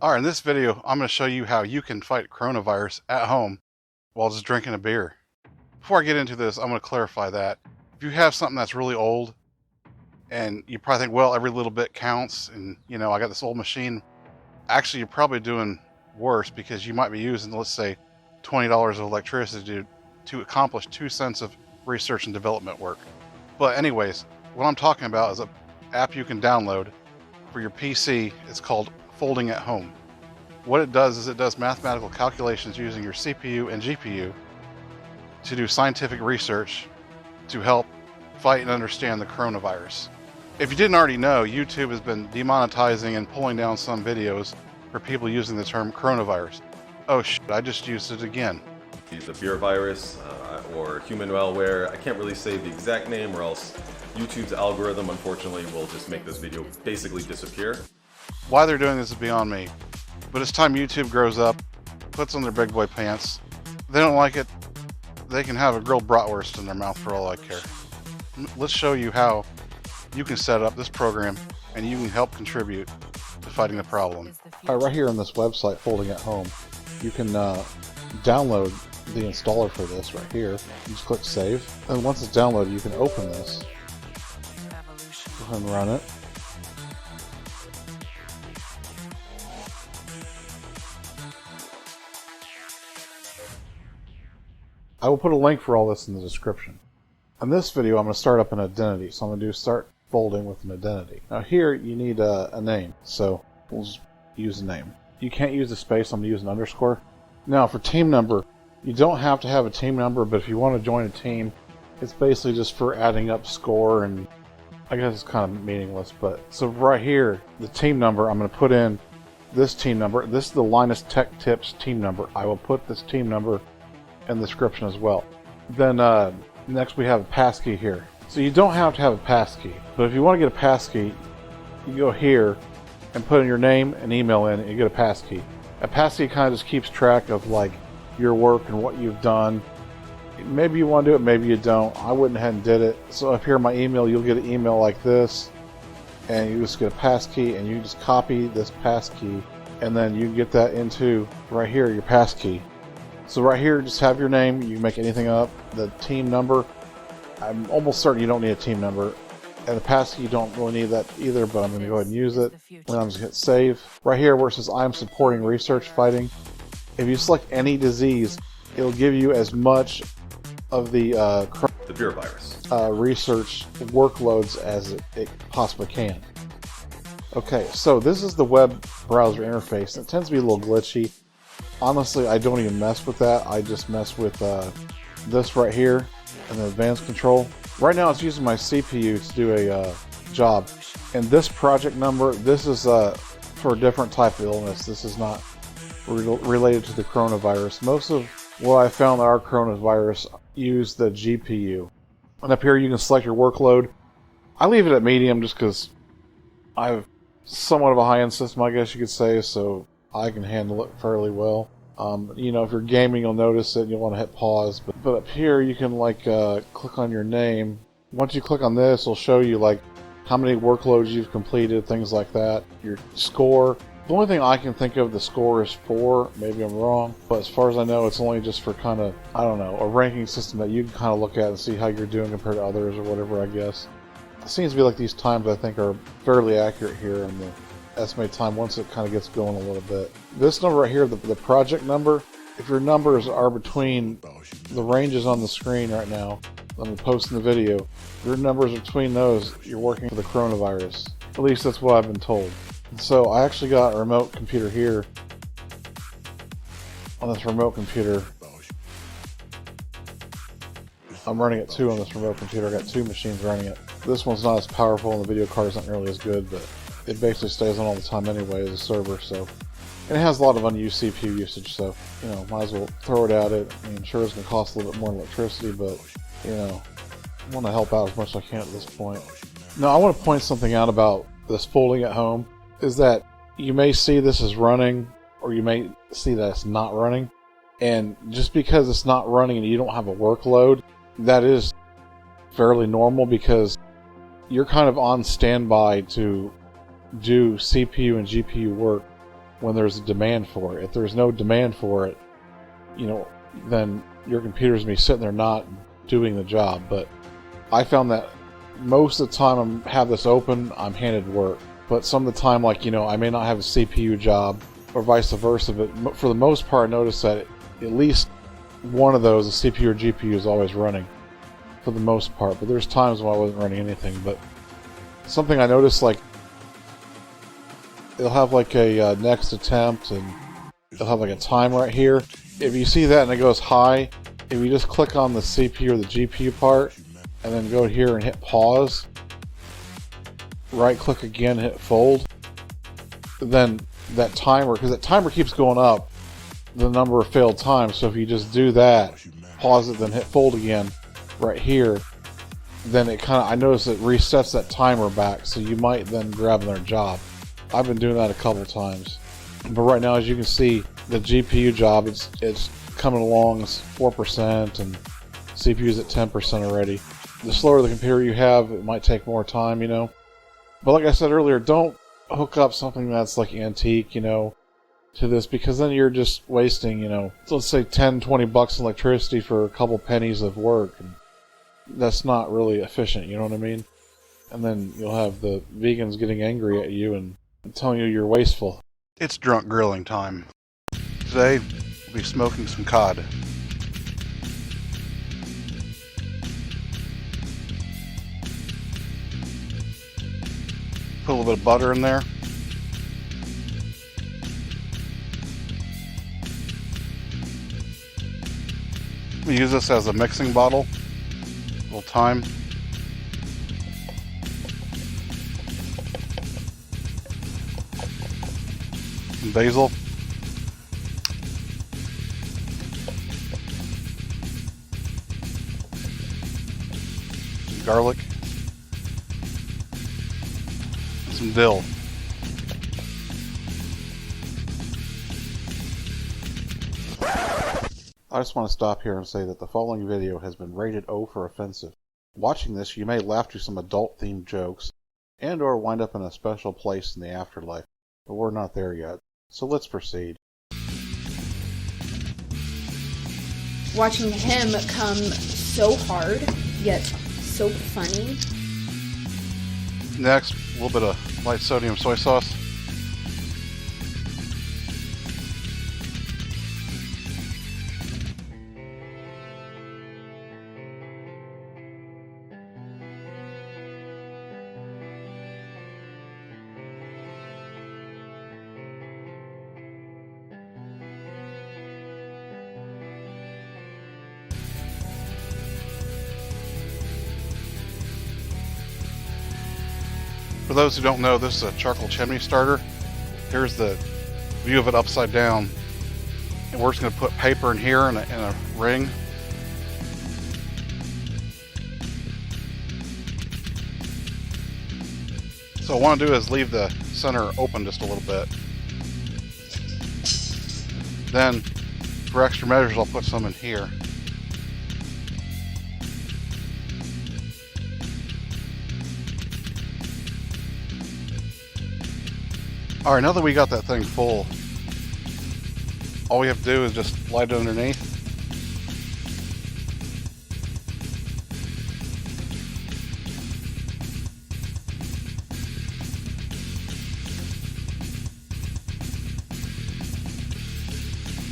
Alright, in this video, I'm going to show you how you can fight coronavirus at home while just drinking a beer. Before I get into this, I'm going to clarify that if you have something that's really old and you probably think, well, every little bit counts and, I got this old machine, actually, you're probably doing worse because you might be using, let's say, $20 of electricity to accomplish 2 cents of research and development work. But anyways, what I'm talking about is an app you can download for your PC. It's called Folding at Home. What it does is it does mathematical calculations using your CPU and GPU to do scientific research to help fight and understand the coronavirus. If you didn't already know, YouTube has been demonetizing and pulling down some videos for people using the term coronavirus. Oh shit, I just used it again. The beer virus or human malware. I can't really say the exact name or else YouTube's algorithm, unfortunately, will just make this video basically disappear. Why they're doing this is beyond me. But it's time YouTube grows up, puts on their big boy pants. If they don't like it, they can have a grilled bratwurst in their mouth for all I care. Let's show you how you can set up this program and you can help contribute to fighting the problem. Right here on this website, Folding at Home, you can download the installer for this right here. You just click Save, and once it's downloaded, you can open this. Go ahead and run it. I will put a link for all this in the description. In this video, I'm going to start up an identity. So I'm going to do start folding with an identity. Now here, you need a name. So we'll just use a name. You can't use a space. I'm going to use an underscore. Now for team number, you don't have to have a team number, but if you want to join a team, it's basically just for adding up score, and I guess it's kind of meaningless. But so right here, the team number, I'm going to put in this team number. This is the Linus Tech Tips team number. I will put this team number in the description as well. Then next we have a passkey here. So you don't have to have a passkey, but if you want to get a passkey, you go here and put in your name and email in, and you get a passkey. A passkey kind of just keeps track of like your work and what you've done. Maybe you want to do it, maybe you don't. I went ahead and did it. So up here in my email, you'll get an email like this, and you just get a passkey, and you just copy this passkey, and then you get that into right here, your passkey. So right here, just have your name. You can make anything up. The team number, I'm almost certain you don't need a team number. And the passkey, you don't really need that either, but I'm going to go ahead and use it. And I'm just going to hit save. Right here where it says I'm supporting research fighting, if you select any disease, it'll give you as much of the beer virus research workloads as it possibly can. Okay, so this is the web browser interface. It tends to be a little glitchy. Honestly, I don't even mess with that. I just mess with this right here and the advanced control. Right now it's using my CPU to do a job. And this project number, this is for a different type of illness. This is not related to the coronavirus. Most of what I found that our coronavirus use the GPU. And up here you can select your workload. I leave it at medium just because I have somewhat of a high-end system, I guess you could say, so I can handle it fairly well. If you're gaming, you'll notice it and you'll want to hit pause. But up here, you can click on your name. Once you click on this, it'll show you how many workloads you've completed, things like that. Your score. The only thing I can think of, the score is 4. Maybe I'm wrong, but as far as I know, it's only just for kind of, I don't know, a ranking system that you can kind of look at and see how you're doing compared to others or whatever, I guess. It seems to be like these times I think are fairly accurate here in the estimated time once it kind of gets going a little bit. This number right here, the project number, if your numbers are between the ranges on the screen right now, I'm posting the video, your numbers between those, you're working for the coronavirus. At least that's what I've been told. And so I actually got a remote computer here. On this remote computer, I'm running it too on this remote computer. I got 2 machines running it. This one's not as powerful and the video card isn't nearly as good, but it basically stays on all the time anyway as a server, so. And it has a lot of unused CPU usage, so, might as well throw it at it. I mean, sure it's going to cost a little bit more electricity, but, I want to help out as much as I can at this point. Now, I want to point something out about this folding at home, is that you may see this is running, or you may see that it's not running. And just because it's not running and you don't have a workload, that is fairly normal because you're kind of on standby to do CPU and GPU work when there's a demand for it. If there's no demand for it, you know, then your computer's gonna be sitting there not doing the job. But I found that most of the time have this open, I'm handed work. But some of the time, like, you know, I may not have a CPU job or vice versa, but for the most part, I notice that at least one of those, the CPU or GPU, is always running for the most part. But there's times when I wasn't running anything. But something I noticed, like, it'll have like a next attempt, and it'll have like a time right here. If you see that and it goes high, if you just click on the CPU or the GPU part, and then go here and hit pause, right click again, hit fold, then that timer, because that timer keeps going up, the number of failed times. So if you just do that, pause it, then hit fold again right here, then it kind of, I notice it resets that timer back, so you might then grab another job. I've been doing that a couple times. But right now, as you can see, the GPU job, it's coming along, it's 4%, and CPU's at 10% already. The slower the computer you have, it might take more time, you know. But like I said earlier, don't hook up something that's like antique, you know, to this, because then you're just wasting, you know, let's say 10, 20 bucks in electricity for a couple pennies of work. And that's not really efficient, you know what I mean? And then you'll have the vegans getting angry at you and telling you you're wasteful. It's drunk grilling time. Today, we'll be smoking some cod. Put a little bit of butter in there. We use this as a mixing bottle. A little thyme. Some basil. Some garlic. Some dill. I just want to stop here and say that the following video has been rated O for offensive. Watching this, you may laugh to some adult-themed jokes and or wind up in a special place in the afterlife, but we're not there yet. So let's proceed. Watching him come so hard, yet so funny. Next, a little bit of light sodium soy sauce. For those who don't know, this is a charcoal chimney starter. Here's the view of it upside down. And we're just going to put paper in here in a ring. So what I want to do is leave the center open just a little bit. Then, for extra measures, I'll put some in here. Alright, now that we got that thing full, all we have to do is just light it underneath.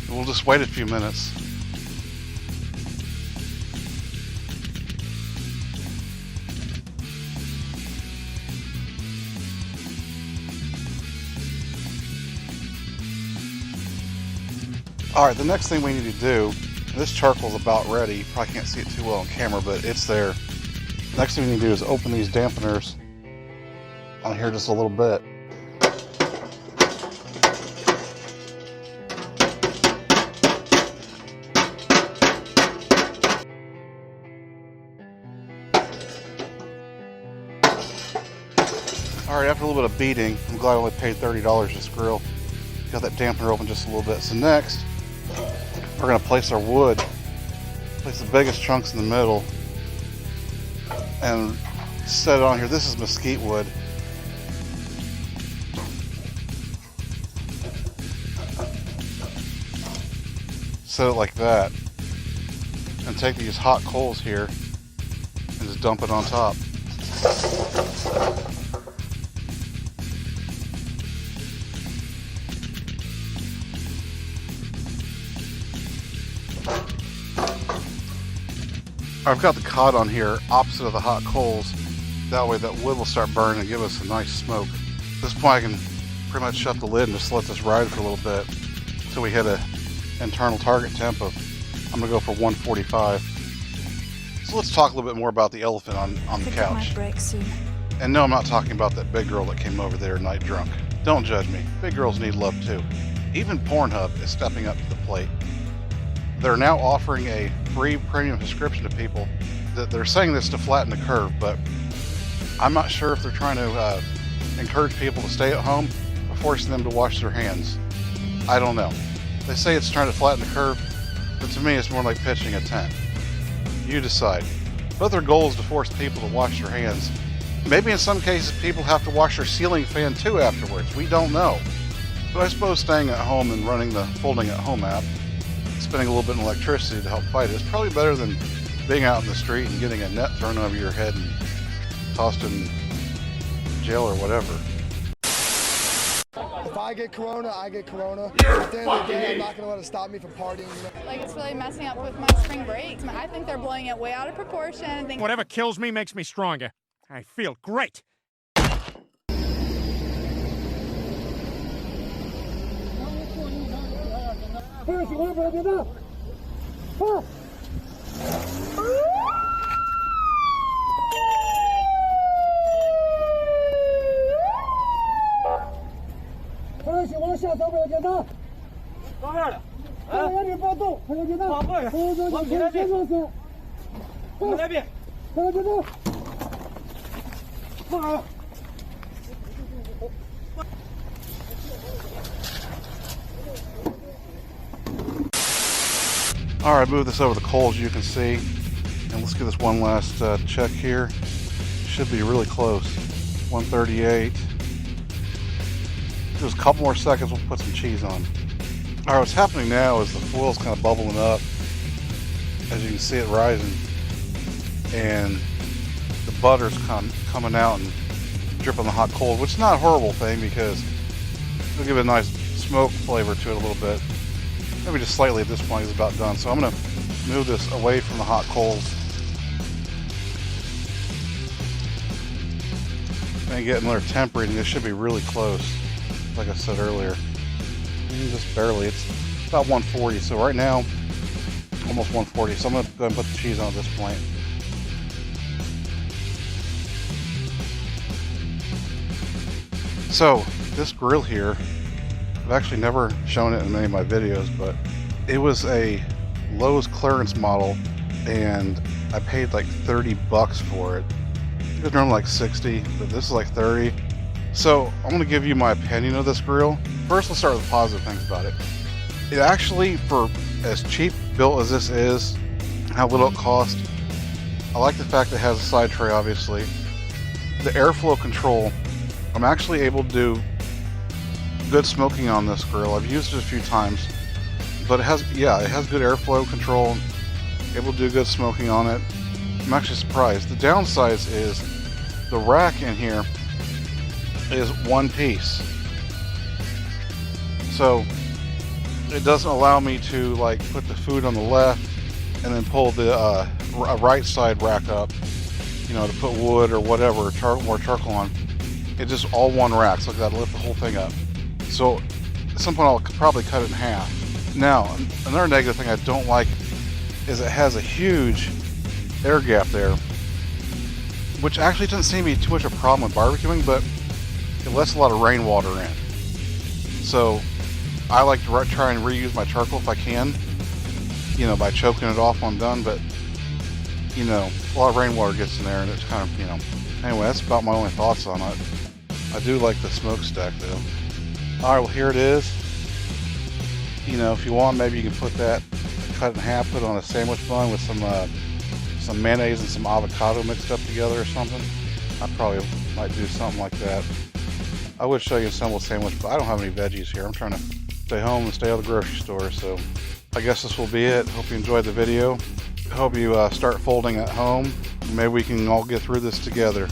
And we'll just wait a few minutes. Alright, the next thing we need to do, this charcoal's about ready. You probably can't see it too well on camera, but it's there. Next thing we need to do is open these dampeners on here just a little bit. Alright, after a little bit of beating, I'm glad I only paid $30 this grill. Got that dampener open just a little bit. So next, we're going to place our wood. Place the biggest chunks in the middle. And set it on here. This is mesquite wood. set it like that, and take these hot coals here and just dump it on top. I've got the cod on here opposite of the hot coals. That way that wood will start burning and give us a nice smoke. At this point I can pretty much shut the lid and just let this ride for a little bit until we hit a internal target temp of, I'm gonna go for 145. So let's talk a little bit more about the elephant on the couch. And no, I'm not talking about that big girl that came over there night drunk. Don't judge me. Big girls need love too. Even Pornhub is stepping up to the plate. They're now offering a free premium subscription to people. That they're saying this to flatten the curve, but I'm not sure if they're trying to encourage people to stay at home or forcing them to wash their hands. I don't know. They say it's trying to flatten the curve, but to me it's more like pitching a tent. You decide. But their goal is to force people to wash their hands. Maybe in some cases people have to wash their ceiling fan too afterwards. We don't know. But I suppose staying at home and running the Folding at Home app, spending a little bit in electricity to help fight it, is probably better than being out in the street and getting a net thrown over your head and tossed in jail or whatever. If I get corona, I get corona. At the end of the day, I'm not going to let it stop me from partying. You know? Like, it's really messing up with my spring break. I think they're blowing it way out of proportion. Whatever kills me makes me stronger. I feel great. Alright, move this over the coals, you can see. And let's get this one last check here. Should be really close. 138. Just a couple more seconds, we'll put some cheese on. Alright, what's happening now is the foil's kind of bubbling up. As you can see it rising. And the butter's coming out and dripping the hot coal, which is not a horrible thing because it'll give it a nice smoke flavor to it a little bit. Maybe just slightly at this point, it's about done. So I'm going to move this away from the hot coals and get another temp reading. This should be really close, like I said earlier. Just barely. It's about 140. So right now, almost 140. So I'm going to go ahead and put the cheese on at this point. So this grill here, I've actually never shown it in many of my videos, but it was a Lowe's clearance model and I paid like 30 bucks for it. It was normally like 60, but this is like 30. So I'm going to give you my opinion of this grill. First, let's start with the positive things about it. It actually, for as cheap built as this is, how little it cost, I like the fact that it has a side tray, obviously. The airflow control, I'm actually able to do good smoking on this grill. I've used it a few times, but it has good airflow control, able to do good smoking on it. I'm actually surprised. The downsides is the rack in here is one piece, so it doesn't allow me to like put the food on the left and then pull the right side rack up, you know, to put wood or whatever, more charcoal on. It's just all one rack, so I've got to lift the whole thing up. So at some point I'll probably cut it in half. Now, another negative thing I don't like is it has a huge air gap there, which actually doesn't seem to be too much of a problem with barbecuing, but it lets a lot of rainwater in. So I like to try and reuse my charcoal if I can, you know, by choking it off when I'm done, but, you know, a lot of rainwater gets in there and it's kind of, you know, anyway, that's about my only thoughts on it. I do like the smokestack though. Alright, well here it is. You know, if you want, maybe you can put that, cut it in half, put it on a sandwich bun with some mayonnaise and some avocado mixed up together or something. I probably might do something like that. I would show you a simple sandwich, but I don't have any veggies here. I'm trying to stay home and stay out of the grocery store, so I guess this will be it. Hope you enjoyed the video. Hope you start folding at home. Maybe we can all get through this together.